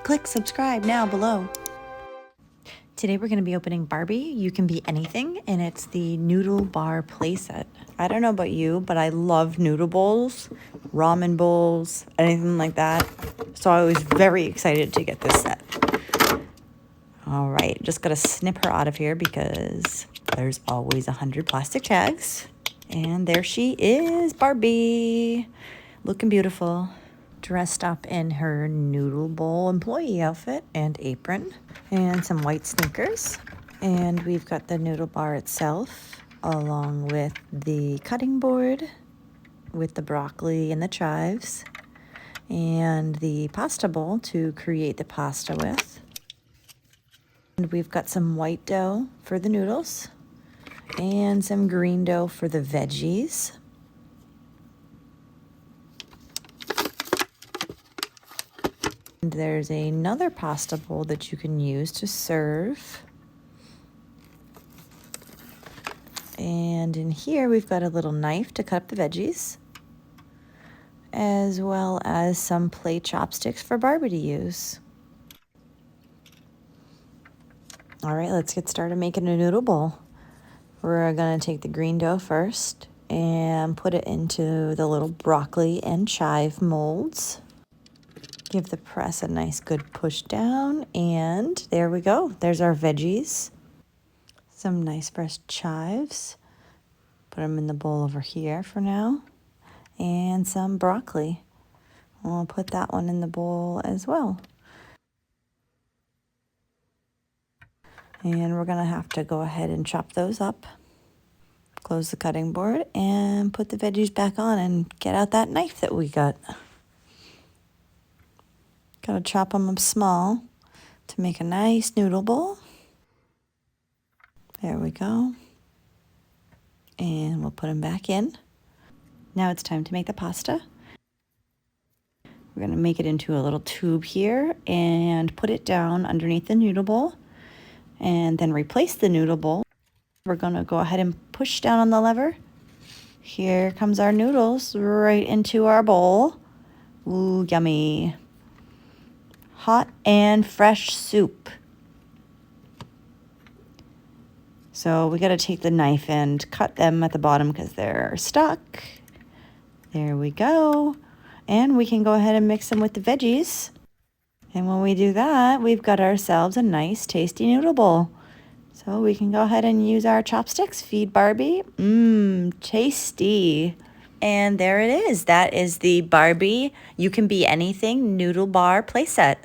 Click subscribe now below. Today we're going to be opening Barbie, You Can Be Anything, and it's the Noodle Bar playset. I don't know about you, but I love noodle bowls, ramen bowls, anything like that. So I was very excited to get this set. All right, just got to snip her out of here because there's always 100 plastic tags. And there she is, Barbie, looking beautiful, dressed up in her noodle bowl employee outfit and apron and some white sneakers. And we've got the noodle bar itself along with the cutting board with the broccoli and the chives and the pasta bowl to create the pasta with. And we've got some white dough for the noodles and some green dough for the veggies. And there's another pasta bowl that you can use to serve. And in here we've got a little knife to cut up the veggies, as well as some plate chopsticks for Barbie to use. All right, let's get started making a noodle bowl. We're gonna take the green dough first and put it into the little broccoli and chive molds. Give the press a nice good push down, and there we go. There's our veggies. Some nice fresh chives. Put them in the bowl over here for now. And some broccoli. I'll put that one in the bowl as well. And we're gonna have to go ahead and chop those up. Close the cutting board and put the veggies back on and get out that knife that we got. Gotta chop them up small to make a nice noodle bowl. There we go. And we'll put them back in. Now it's time to make the pasta. We're gonna make it into a little tube here and put it down underneath the noodle bowl and then replace the noodle bowl. We're gonna go ahead and push down on the lever. Here comes our noodles right into our bowl. Ooh, yummy. Hot and fresh soup. So we got to take the knife and cut them at the bottom because they're stuck. There we go. And we can go ahead and mix them with the veggies. And when we do that, we've got ourselves a nice tasty noodle bowl. So we can go ahead and use our chopsticks, feed Barbie. Mmm, tasty. And there it is. That is the Barbie You Can Be Anything Noodle Bar playset.